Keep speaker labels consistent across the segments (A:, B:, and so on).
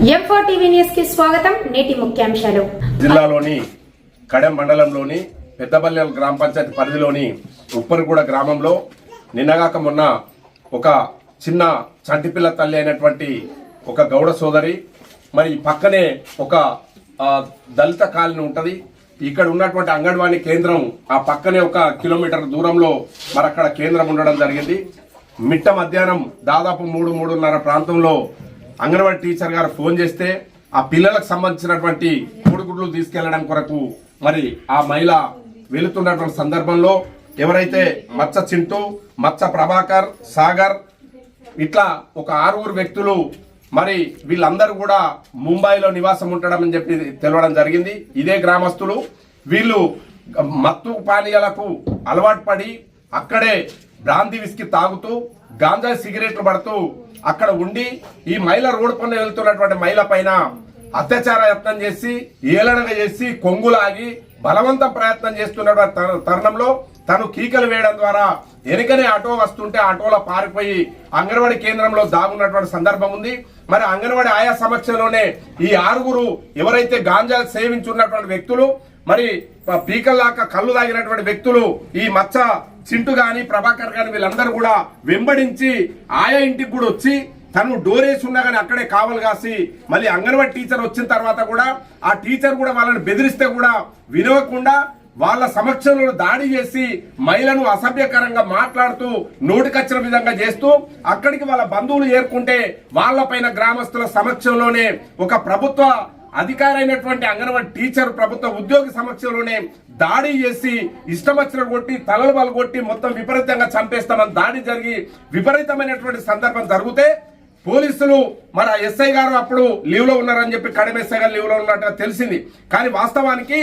A: M4 TV news కి స్వాగతం. నేటి ముఖ్యాంశాలు.
B: జిల్లాలోని కడెం మండలంలోని పెద్దబల్లెల గ్రామ పంచాయతీ పరిధిలోని ఉప్పరిగూడ గ్రామంలో నిన్నగాక మొన్న ఒక చిన్న చంటిపిల్ల తల్లి అయినటువంటి ఒక గౌడ సోదరి, మరి పక్కనే ఒక దళిత కాలనీ ఉంటది. ఇక్కడ ఉన్నటువంటి అంగన్వాడీ కేంద్రం ఆ పక్కనే ఒక కిలోమీటర్ దూరంలో మరి అక్కడ కేంద్రం ఉండడం జరిగింది. మిట్ట మధ్యాహ్నం దాదాపు 3-3:30 ప్రాంతంలో అంగన్వాడీ టీచర్ గారు ఫోన్ చేస్తే ఆ పిల్లలకు సంబంధించినటువంటి కోడిగుడ్లు తీసుకెళ్లడం కొరకు మరి ఆ మహిళ వెళుతున్నటువంటి సందర్భంలో ఎవరైతే మచ్చ చింటూ, మచ్చ ప్రభాకర్, సాగర్ ఇట్లా ఒక 6 వ్యక్తులు మరి వీళ్ళందరూ కూడా ముంబైలో నివాసం ఉండడం అని చెప్పి తెలవడం జరిగింది. ఇదే గ్రామస్తులు. వీళ్ళు మత్తు పానీయాలకు అలవాటు పడి అక్కడే బ్రాందీ విస్కీ తాగుతూ గాంజా సిగరెట్లు పడుతూ అక్కడ ఉండి ఈ మహిళ రోడ్డు పైన వెళ్తున్నటువంటి మహిళ పైన అత్యాచార యత్నం చేసి, ఏలనగా చేసి, కొంగులాగి బలవంతం ప్రయత్నం చేస్తున్నటువంటి తరుణంలో తను కీకలు వేయడం ద్వారా వెనుకనే ఆటో వస్తుంటే ఆటోలో పారిపోయి అంగన్వాడీ కేంద్రంలో దాగున్నటువంటి సందర్భం ఉంది. మరి అంగన్వాడీ ఆయా సమక్షంలోనే ఈ 6 ఎవరైతే గాంజా సేవించున్నటువంటి వ్యక్తులు, మరి పీకల్లాక కళ్ళు తాగినటువంటి వ్యక్తులు, ఈ మచ్చ చింటు గాని ప్రభాకర్ గాని వీళ్ళందరూ కూడా వెంబడించి ఆయా ఇంటికి కూడా వచ్చి తను డోరేసి ఉన్నా కానీ అక్కడే కావలు కాసి మళ్ళీ అంగన్వాడీ టీచర్ వచ్చిన తర్వాత కూడా ఆ టీచర్ కూడా వాళ్ళని బెదిరిస్తే కూడా వినవకుండా వాళ్ళ సమక్షంలో దాడి చేసి మహిళను అసభ్యకరంగా మాట్లాడుతూ నోటికొచ్చిన విధంగా చేస్తూ అక్కడికి వాళ్ళ బంధువులు చేరుకుంటే వాళ్ళపైన గ్రామస్తుల సమక్షంలోనే ఒక ప్రభుత్వ అధికారైనటువంటి అంగన్వాడీ టీచర్ ప్రభుత్వ ఉద్యోగి సమక్షంలోనే దాడి చేసి ఇష్టం వచ్చిన కొట్టి తలలు బలగొట్టి మొత్తం విపరీతంగా చంపేస్తామని దాడి జరిగి విపరీతమైనటువంటి సందర్భం జరిగితే పోలీసులు మరి ఎస్ఐ గారు అప్పుడు లీవ్ లో ఉన్నారని చెప్పి కడెం ఎస్ఐ గారు లీవ్ లో ఉన్నట్టుగా తెలిసింది. కానీ వాస్తవానికి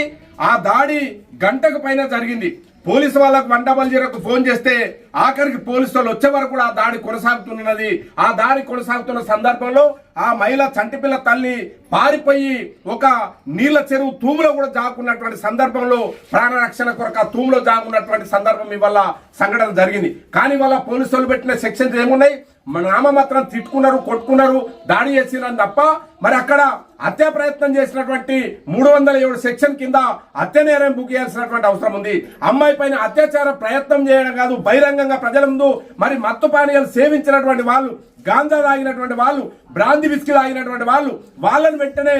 B: ఆ దాడి గంటకు పైన జరిగింది. పోలీసు వాళ్ళకు 100కు ఫోన్ చేస్తే ఆఖరికి పోలీసు వాళ్ళు వచ్చే వరకు కూడా ఆ దాడి కొనసాగుతున్నది. ఆ దాడి కొనసాగుతున్న సందర్భంలో ఆ మహిళ చంటిపిల్ల తల్లి పారిపోయి ఒక నీళ్ల చెరువు తూములో కూడా జాగున్నటువంటి సందర్భంలో ప్రాణరక్షణ కొరకు ఆ తూములో జాగున్నటువంటి సందర్భం ఇవాళ సంఘటన జరిగింది. కానీ వాళ్ళ పోలీసు వాళ్ళు పెట్టిన సెక్షన్స్ ఏమున్నాయి? నామమాత్రం తిట్టుకున్నారు, కొట్టుకున్నారు, దాడి చేసినారు తప్ప మరి అక్కడ హత్య ప్రయత్నం చేసినటువంటి 307 సెక్షన్ కింద హత్య నేరం బుక్ చేయాల్సినటువంటి అవసరం ఉంది. అమ్మాయి పైన అత్యాచార ప్రయత్నం చేయడం కాదు, బహిరంగంగా ప్రజల ముందు మరి మత్తు పానీయాలు సేవించినటువంటి వాళ్ళు, గాంజా తాగినటువంటి వాళ్ళు, బ్రాందీ విస్కీ తాగినటువంటి వాళ్ళు, వాళ్ళని వెంటనే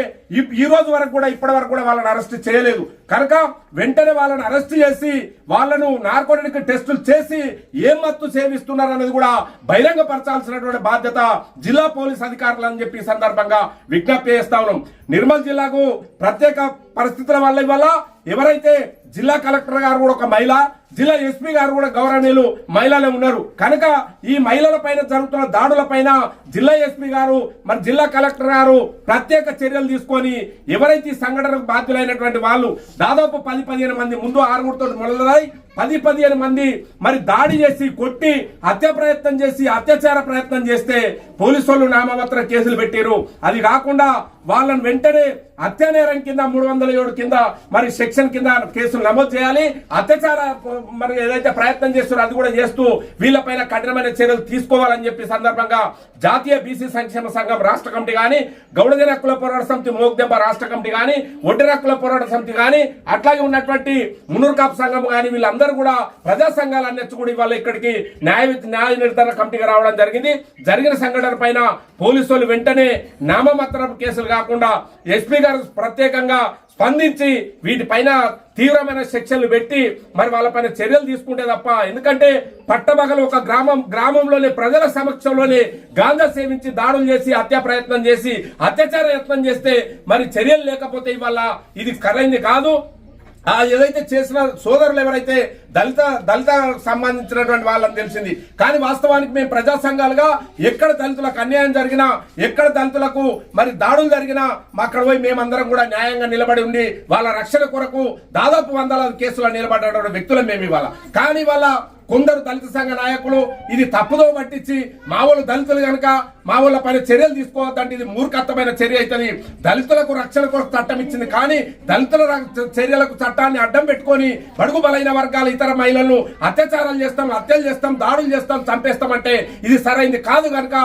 B: ఈ రోజు వరకు కూడా ఇప్పటి వరకు కూడా వాళ్ళని అరెస్ట్ చేయలేదు. కనుక వెంటనే వాళ్ళని అరెస్ట్ చేసి వాళ్ళను నార్కోటిక్ టెస్టులు చేసి ఏం మత్తు సేవిస్తున్నారు అనేది కూడా బహిరంగపరచాల్సినటువంటి బాధ్యత జిల్లా పోలీస్ అధికారులు అని చెప్పి సందర్భంగా విజ్ఞప్తి చేస్తా ఉన్నాం. నిర్మల్ జిల్లాకు ప్రత్యేక పరిస్థితుల వల్ల ఇవాళ ఎవరైతే జిల్లా కలెక్టర్ గారు కూడా ఒక మహిళ, జిల్లా ఎస్పీ గారు కూడా గౌరవనీయులు మహిళలే ఉన్నారు. కనుక ఈ మహిళల పైన జరుగుతున్న దాడుల పైన జిల్లా ఎస్పీ గారు మరి జిల్లా కలెక్టర్ గారు ప్రత్యేక చర్యలు తీసుకొని ఎవరైతే ఈ సంఘటనకు బాధ్యులైనటువంటి వాళ్ళు దాదాపు 10-15 మంది ముందు 6 మొదలై 10-15 మంది మరి దాడి చేసి కొట్టి హత్య ప్రయత్నం చేసి అత్యాచార ప్రయత్నం చేస్తే పోలీసు వాళ్ళు నామమాత్ర కేసులు పెట్టారు. అది కాకుండా వాళ్ళని వెంటనే హత్య నేరం కింద 307 కింద మరి సెక్షన్ కింద కేసులు నమోదు చేయాలి. అత్యాచార మరి ఏదైతే ప్రయత్నం చేస్తారో అది కూడా చేస్తూ వీళ్ళపైన కఠినమైన చర్యలు తీసుకోవాలని చెప్పి సందర్భంగా జాతీయ బీసీ సంక్షేమ సంఘం రాష్ట్ర కమిటీ గాని, గౌడజన హక్కుల పోరాట సమితి మోగ్దెబ్బ రాష్ట్ర కమిటీ గాని, ఒడ్డెర హక్కుల పోరాట సమితి గాని, అట్లాగే ఉన్నటువంటి మున్నూరు కాపు సంఘం గాని వీళ్ళందరూ కూడా ప్రజా సంఘాలన్నీ కూడా ఇవాళ ఇక్కడికి న్యాయ నిర్ధారణ కమిటీగా రావడం జరిగింది. జరిగిన సంఘటన పైన పోలీసు వాళ్ళు వెంటనే నామమాత్రపు కేసులు కాకుండా ఎస్పీ గారు ప్రత్యేకంగా స్పందించి వీటిపైన తీవ్రమైన శిక్షలు పెట్టి మరి వాళ్ళపైన చర్యలు తీసుకుంటే తప్ప, ఎందుకంటే పట్టబగలు ఒక గ్రామంలోనే ప్రజల సమక్షంలోనే గాంజా సేవించి దాడులు చేసి హత్య ప్రయత్నం చేసి అత్యాచార యత్నం చేస్తే మరి చర్యలు లేకపోతే ఇవాళ ఇది కరైంది కాదు. ఏదైతే చేసిన సోదరులు ఎవరైతే దళిత సంబంధించినటువంటి వాళ్ళని తెలిసింది. కానీ వాస్తవానికి మేము ప్రజా సంఘాలుగా ఎక్కడ దళితులకు అన్యాయం జరిగినా, ఎక్కడ దళితులకు మరి దాడులు జరిగినా అక్కడ పోయి మేమందరం కూడా న్యాయంగా నిలబడి ఉండి వాళ్ళ రక్షణ కొరకు దాదాపు 100 కేసులు నిలబడినటువంటి వ్యక్తులు మేము ఇవాళ. కానీ వాళ్ళ కొందరు దళిత సంఘ నాయకులు ఇది తప్పుదో పట్టించి మా వాళ్ళు దళితులు కనుక మా వాళ్ళ పైన చర్యలు తీసుకోవద్దంటే ఇది మూర్ఖత్వమైన చర్య అవుతుంది. దళితులకు రక్షణ కొరకు చట్టం ఇచ్చింది, కానీ దళితుల చర్యలకు చట్టాన్ని అడ్డం పెట్టుకొని బడుగు బలైన వర్గాల ఇతర మహిళలను అత్యాచారాలు చేస్తాం, హత్యలు చేస్తాం, దాడులు చేస్తాం, చంపేస్తామంటే ఇది సరైంది కాదు. కనుక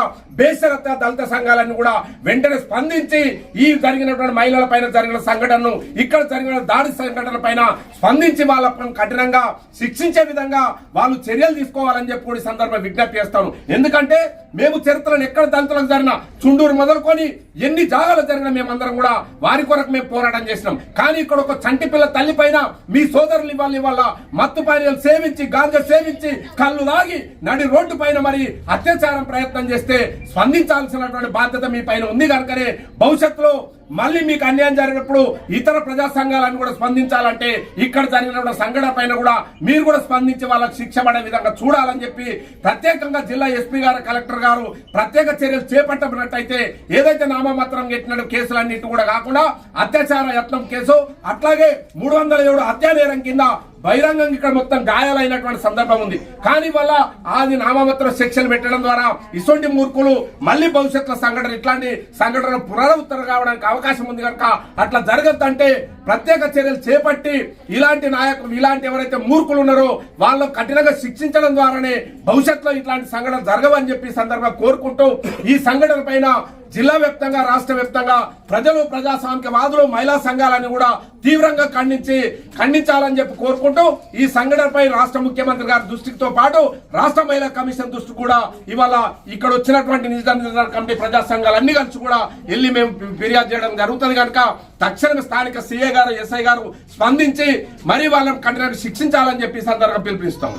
B: బేషరత దళిత సంఘాలన్నీ కూడా వెంటనే స్పందించి ఈ జరిగినటువంటి మహిళల పైన జరిగిన సంఘటనను, ఇక్కడ జరిగిన దాడి సంఘటన పైన స్పందించి వాళ్ళ కఠినంగా శిక్షించే విధంగా వాళ్ళు చర్యలు తీసుకోవాలని చెప్పి కూడా ఈ సందర్భంగా విజ్ఞప్తి చేస్తాను. ఎందుకంటే మేము చరిత్రను ఎక్కడ దళితులకు జరిగిన చుండూరు మొదలుకొని ఎన్ని జాగాలు జరిగినా మేమందరం కూడా వారి కొరకు మేము పోరాటం చేసినాం. కానీ ఇక్కడ ఒక చంటి పిల్ల తల్లి పైన మీ సోదరులు ఇవాళ మత్తు పానీయాలు సేవించి, గాంజా సేవించి, కళ్ళు లాగి నడి రోడ్డు పైన మరి అత్యాచారం ప్రయత్నం చేస్తే స్పందించాల్సినటువంటి బాధ్యత మీ పైన ఉంది. కనుకనే భవిష్యత్తులో మళ్ళీ మీకు అన్యాయం జరిగినప్పుడు ఇతర ప్రజా సంఘాలను కూడా స్పందించాలంటే ఇక్కడ జరిగిన సంఘటన పైన కూడా మీరు కూడా స్పందించి వాళ్ళకి శిక్ష పడే విధంగా చూడాలని చెప్పి ప్రత్యేకంగా జిల్లా ఎస్పీ గారు, కలెక్టర్ గారు ప్రత్యేక చర్యలు చేపట్టబడినట్టయితే ఏదైతే నామమాత్రం కట్టిన కేసులన్నిటి కూడా కాకుండా అత్యాచార యత్నం కేసు, అట్లాగే 307 హత్యా నేరం కింద బహిరంగంగా ఇక్కడ మొత్తం గాయాలైనటువంటి సందర్భం ఉంది. కానీ వల్ల అది నామమాత్ర శిక్షలు పెట్టడం ద్వారా ఇటువంటి మూర్ఖులు మళ్ళీ భవిష్యత్తులో ఇట్లాంటి సంఘటనలు పునరావృతం కావడానికి అవకాశం ఉంది. కనుక అట్లా జరగద్దంటే ప్రత్యేక చర్యలు చేపట్టి ఇలాంటి నాయకులు, ఇలాంటి ఎవరైతే మూర్ఖులు ఉన్నారో వాళ్ళు కఠినంగా శిక్షించడం ద్వారానే భవిష్యత్తులో ఇట్లాంటి సంఘటనలు జరగవని చెప్పి సందర్భంగా కోరుకుంటూ ఈ సంఘటన పైన జిల్లా వ్యాప్తంగా, రాష్ట్ర వ్యాప్తంగా ప్రజలు, ప్రజాస్వామికవాదులు, మహిళా సంఘాలను కూడా తీవ్రంగా ఖండించాలని చెప్పి కోరుకుంటూ ఈ సంఘటనపై రాష్ట్ర ముఖ్యమంత్రి గారి దృష్టితో పాటు రాష్ట్ర మహిళా కమిషన్ దృష్టి కూడా ఇవాళ ఇక్కడ వచ్చినటువంటి నిర్ధారణ కమిటీ ప్రజా సంఘాలన్నీ కలిసి కూడా వెళ్ళి మేము ఫిర్యాదు చేయడం జరుగుతుంది. కనుక తక్షణమే స్థానిక సీఏ గారు, ఎస్ఐ గారు స్పందించి మరి వాళ్ళని కఠినంగా శిక్షించాలని చెప్పి సందర్భంగా పిలుపునిస్తాము.